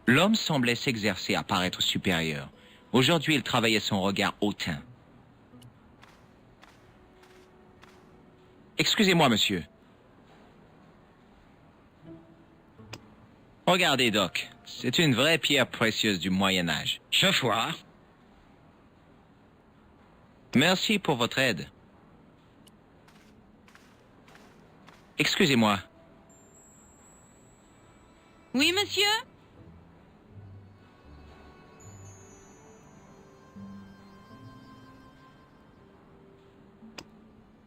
L'homme semblait s'exercer à paraître supérieur. Aujourd'hui, il travaillait son regard hautain. Excusez-moi, monsieur. Regardez, Doc. C'est une vraie pierre précieuse du Moyen-Âge. Je vois. Merci pour votre aide. Excusez-moi. Oui, monsieur?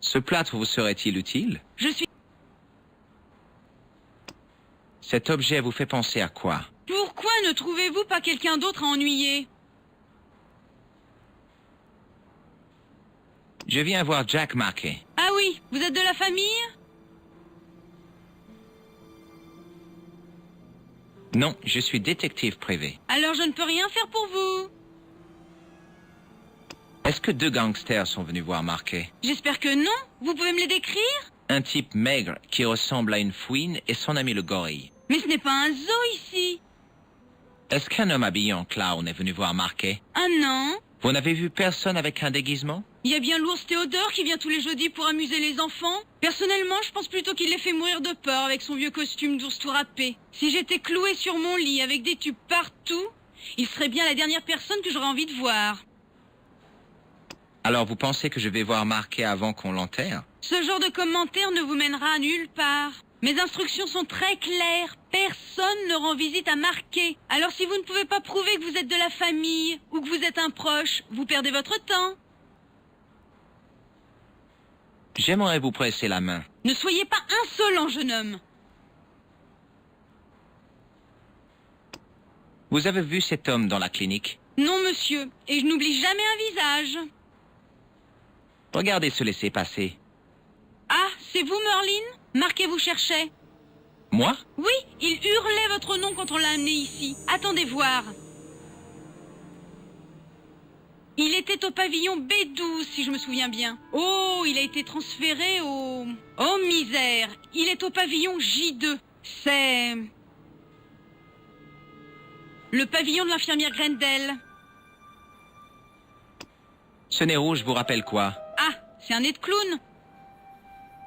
Ce plâtre vous serait-il utile? Je suis... Cet objet vous fait penser à quoi? Pourquoi ne trouvez-vous pas quelqu'un d'autre à ennuyer? Je viens voir Jack Markey. Ah oui, vous êtes de la famille? Non, je suis détective privé. Alors je ne peux rien faire pour vous. Est-ce que deux gangsters sont venus voir Markey? J'espère que non. Vous pouvez me les décrire? Un type maigre qui ressemble à une fouine et son ami le gorille. Mais ce n'est pas un zoo ici. Est-ce qu'un homme habillé en clown est venu voir Markey? Ah non? Vous n'avez vu personne avec un déguisement? Il y a bien l'ours Théodore qui vient tous les jeudis pour amuser les enfants. Personnellement, je pense plutôt qu'il les fait mourir de peur avec son vieux costume d'ours tout râpé. Si j'étais cloué sur mon lit avec des tubes partout, il serait bien la dernière personne que j'aurais envie de voir. Alors vous pensez que je vais voir Markey avant qu'on l'enterre? Ce genre de commentaire ne vous mènera à nulle part. Mes instructions sont très claires. Personne ne rend visite à Markey. Alors si vous ne pouvez pas prouver que vous êtes de la famille ou que vous êtes un proche, vous perdez votre temps. J'aimerais vous presser la main. Ne soyez pas insolent, jeune homme. Vous avez vu cet homme dans la clinique? Non, monsieur. Et je n'oublie jamais un visage. Regardez ce laisser-passer. Ah, c'est vous, Merlin? Markey vous cherchait. Moi? Oui, il hurlait votre nom quand on l'a amené ici. Attendez voir. Il était au pavillon B12, si je me souviens bien. Oh, il a été transféré au... Oh, misère. Il est au pavillon J2. C'est... le pavillon de l'infirmière Grendel. Ce nez rouge vous rappelle quoi? Ah, c'est un nez de clown.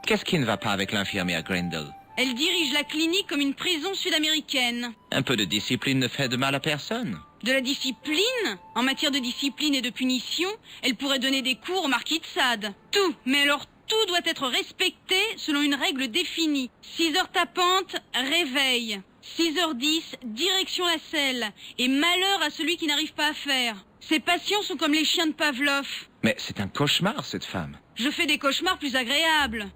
Qu'est-ce qui ne va pas avec l'infirmière Grendel? Elle dirige la clinique comme une prison sud-américaine. Un peu de discipline ne fait de mal à personne. De la discipline? En matière de discipline et de punition, elle pourrait donner des cours au marquis de Sade. Tout, mais alors tout doit être respecté selon une règle définie. 6 heures tapantes, réveil. 6h10, direction la selle. Et malheur à celui qui n'arrive pas à faire. Ces patients sont comme les chiens de Pavlov. Mais c'est un cauchemar, cette femme. Je fais des cauchemars plus agréables.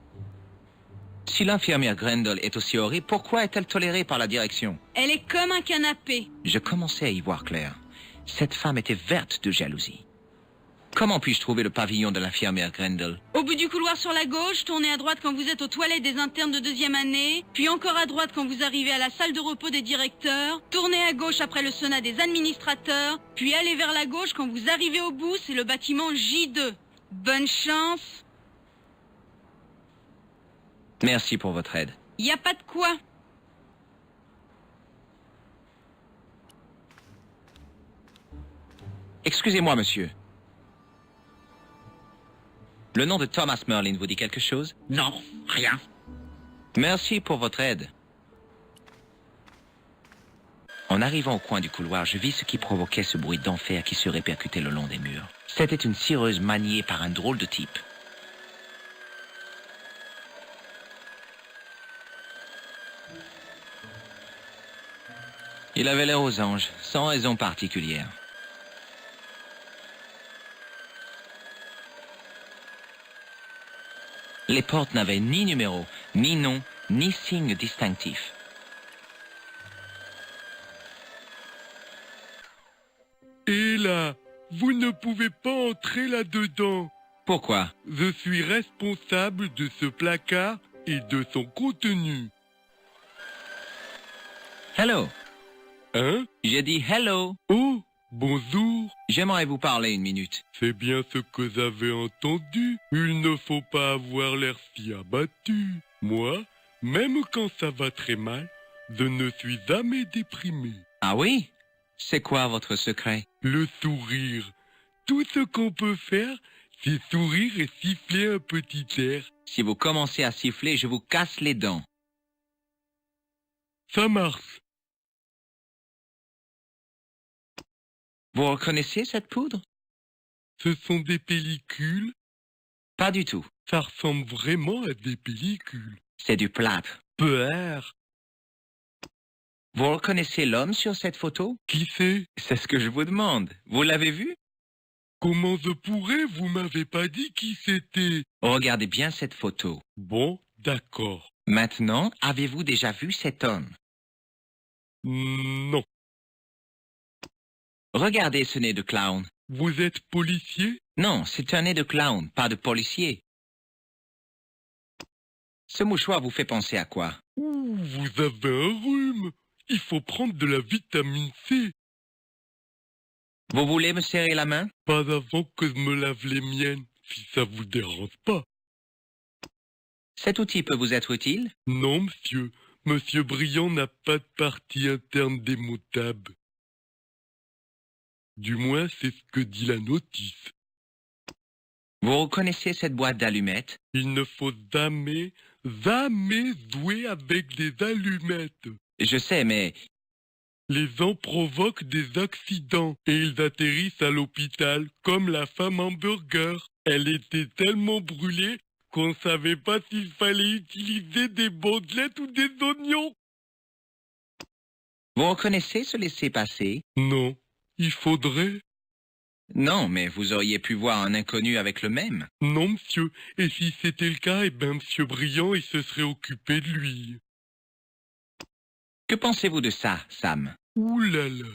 Si l'infirmière Grendel est aussi horrible, pourquoi est-elle tolérée par la direction? Elle est comme un canapé. Je commençais à y voir clair. Cette femme était verte de jalousie. Comment puis-je trouver le pavillon de l'infirmière Grendel? Au bout du couloir sur la gauche, tournez à droite quand vous êtes aux toilettes des internes de 2e année, puis encore à droite quand vous arrivez à la salle de repos des directeurs, tournez à gauche après le sauna des administrateurs, puis allez vers la gauche quand vous arrivez au bout, c'est le bâtiment J2. Bonne chance. Merci pour votre aide. Y a pas de quoi. Excusez-moi, monsieur. Le nom de Thomas Merlin vous dit quelque chose? Non, rien. Merci pour votre aide. En arrivant au coin du couloir, je vis ce qui provoquait ce bruit d'enfer qui se répercutait le long des murs. C'était une cireuse maniée par un drôle de type. Il avait l'air aux anges, sans raison particulière. Les portes n'avaient ni numéro, ni nom, ni signe distinctif. Et là, vous ne pouvez pas entrer là-dedans. Pourquoi? Je suis responsable de ce placard et de son contenu. Hello. Hein? J'ai dit hello. Oh, bonjour. J'aimerais vous parler une minute. C'est bien ce que j'avais entendu. Il ne faut pas avoir l'air si abattu. Moi, même quand ça va très mal, je ne suis jamais déprimé. Ah oui? C'est quoi votre secret? Le sourire. Tout ce qu'on peut faire, c'est sourire et siffler un petit air. Si vous commencez à siffler, je vous casse les dents. Ça marche. Vous reconnaissez cette poudre? Ce sont des pellicules. Pas du tout. Ça ressemble vraiment à des pellicules. C'est du plâtre. Peur. Vous reconnaissez l'homme sur cette photo? Qui c'est? C'est ce que je vous demande. Vous l'avez vu? Comment je pourrais? Vous m'avez pas dit qui c'était. Regardez bien cette photo. Bon, d'accord. Maintenant, avez-vous déjà vu cet homme? Non. Regardez ce nez de clown. Vous êtes policier? Non, c'est un nez de clown, pas de policier. Ce mouchoir vous fait penser à quoi? Ouh, vous avez un rhume. Il faut prendre de la vitamine C. Vous voulez me serrer la main? Pas avant que je me lave les miennes, si ça vous dérange pas. Cet outil peut vous être utile? Non, monsieur. Monsieur Briand n'a pas de partie interne démontable. Du moins, c'est ce que dit la notice. Vous reconnaissez cette boîte d'allumettes? Il ne faut jamais jouer avec des allumettes. Je sais, mais Les gens provoquent des accidents et ils atterrissent à l'hôpital, comme la femme hamburger. Elle était tellement brûlée qu'on ne savait pas s'il fallait utiliser des bandelettes ou des oignons. vous reconnaissez ce laissez-passer? Non, il faudrait. Non, mais vous auriez pu voir un inconnu avec le même. Non, monsieur. Et si c'était le cas, eh ben, monsieur Briand, il se serait occupé de lui. Que pensez-vous de ça, Sam? Ouh là là.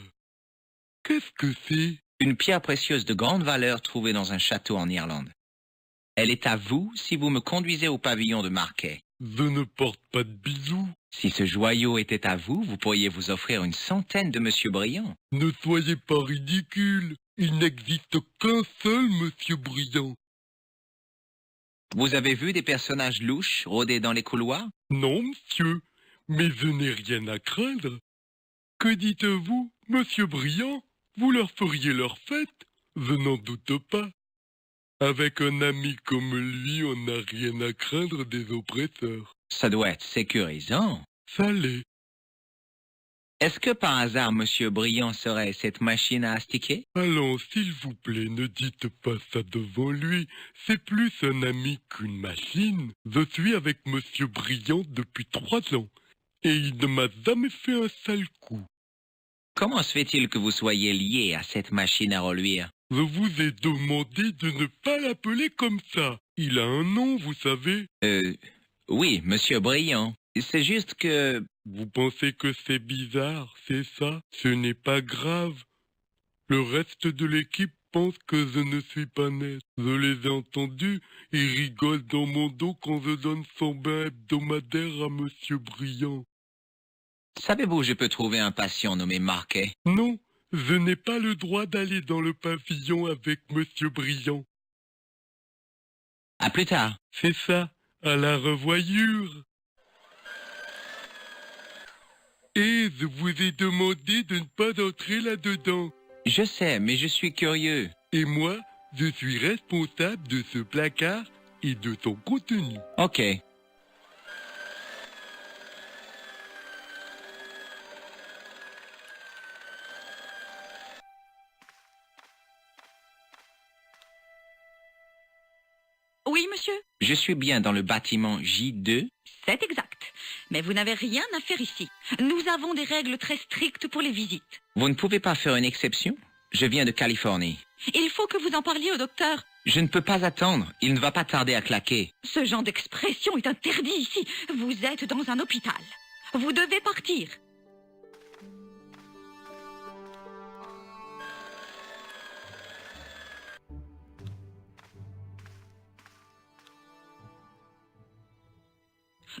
Qu'est-ce que c'est? Une pierre précieuse de grande valeur trouvée dans un château en Irlande. Elle est à vous si vous me conduisez au pavillon de Marquet. Je ne porte pas de bisous. Si ce joyau était à vous, vous pourriez vous offrir une centaine de Monsieur Briand. Ne soyez pas ridicule. Il n'existe qu'un seul monsieur Briand. Vous avez vu des personnages louches rôder dans les couloirs? Non, monsieur, mais je n'ai rien à craindre. Que dites-vous, monsieur Briand? Vous leur feriez leur fête? Je n'en doute pas. Avec un ami comme lui, on n'a rien à craindre des oppresseurs. Ça doit être sécurisant. Ça l'est. Est-ce que par hasard Monsieur Briand serait cette machine à astiquer? Allons, s'il vous plaît, ne dites pas ça devant lui. C'est plus un ami qu'une machine. Je suis avec monsieur Briand depuis 3 ans. Et il ne m'a jamais fait un sale coup. Comment se fait-il que vous soyez lié à cette machine à reluire? Je vous ai demandé de ne pas l'appeler comme ça. Il a un nom, vous savez. Oui, Monsieur Briand. C'est juste que... Vous pensez que c'est bizarre, c'est ça? Ce n'est pas grave. Le reste de l'équipe pense que je ne suis pas net. Je les ai entendus, ils rigolent dans mon dos quand je donne son bain hebdomadaire à monsieur Briand. Savez-vous, je peux trouver un patient nommé Marquet? Non, je n'ai pas le droit d'aller dans le pavillon avec monsieur Briand. À plus tard. C'est ça, à la revoyure. Et je vous ai demandé de ne pas entrer là-dedans. Je sais, mais je suis curieux. Et moi, je suis responsable de ce placard et de son contenu. Ok. Oui, monsieur? Je suis bien dans le bâtiment J2. C'est exact. Mais vous n'avez rien à faire ici. Nous avons des règles très strictes pour les visites. Vous ne pouvez pas faire une exception? Je viens de Californie. Il faut que vous en parliez au docteur. Je ne peux pas attendre. Il ne va pas tarder à claquer. Ce genre d'expression est interdit ici. Vous êtes dans un hôpital. Vous devez partir.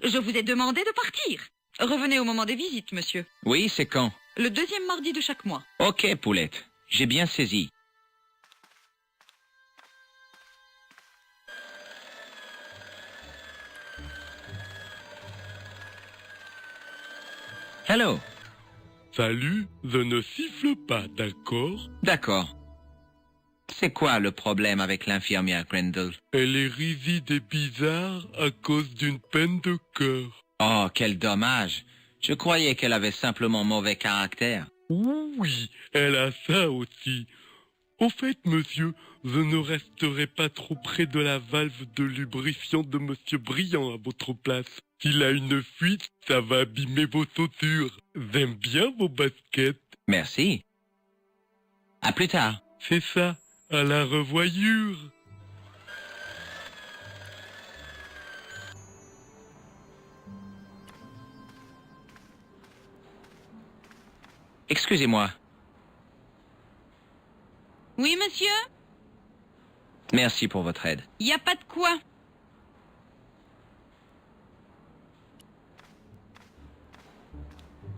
Je vous ai demandé de partir. Revenez au moment des visites, monsieur. Oui, c'est quand? Le 2e mardi de chaque mois. Ok, Poulette. J'ai bien saisi. Hello. Salut, je ne siffle pas, d'accord? D'accord. C'est quoi le problème avec l'infirmière Grendel? Elle est rigide et bizarre à cause d'une peine de cœur. Oh, quel dommage. Je croyais qu'elle avait simplement mauvais caractère. Oui, elle a ça aussi. Au fait, monsieur, je ne resterai pas trop près de la valve de lubrifiant de monsieur Briand à votre place. S'il a une fuite, ça va abîmer vos chaussures. J'aime bien vos baskets. Merci. À plus tard. C'est ça, à la revoyure. Excusez-moi. Oui, monsieur? Merci pour votre aide. Y a pas de quoi.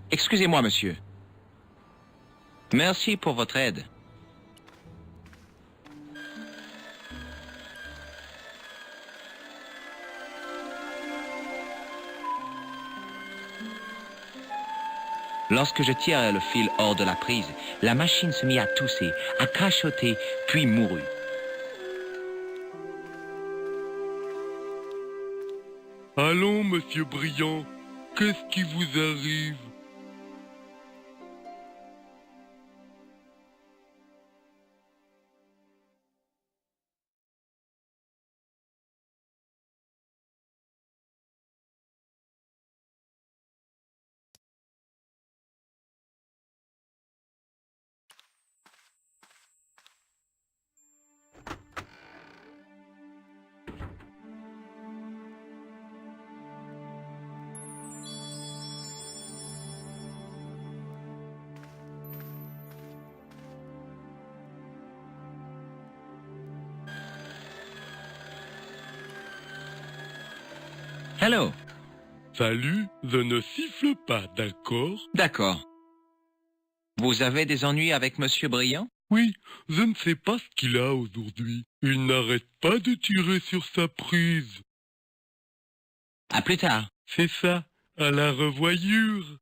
Excusez-moi, monsieur. Merci pour votre aide. Lorsque je tirai le fil hors de la prise, la machine se mit à tousser, à crachoter, puis mourut. Allons, monsieur Briand, qu'est-ce qui vous arrive? Hello. Salut, je ne siffle pas, d'accord? D'accord. Vous avez des ennuis avec monsieur Briand? Oui, je ne sais pas ce qu'il a aujourd'hui. Il n'arrête pas de tirer sur sa prise. À plus tard. C'est ça, à la revoyure.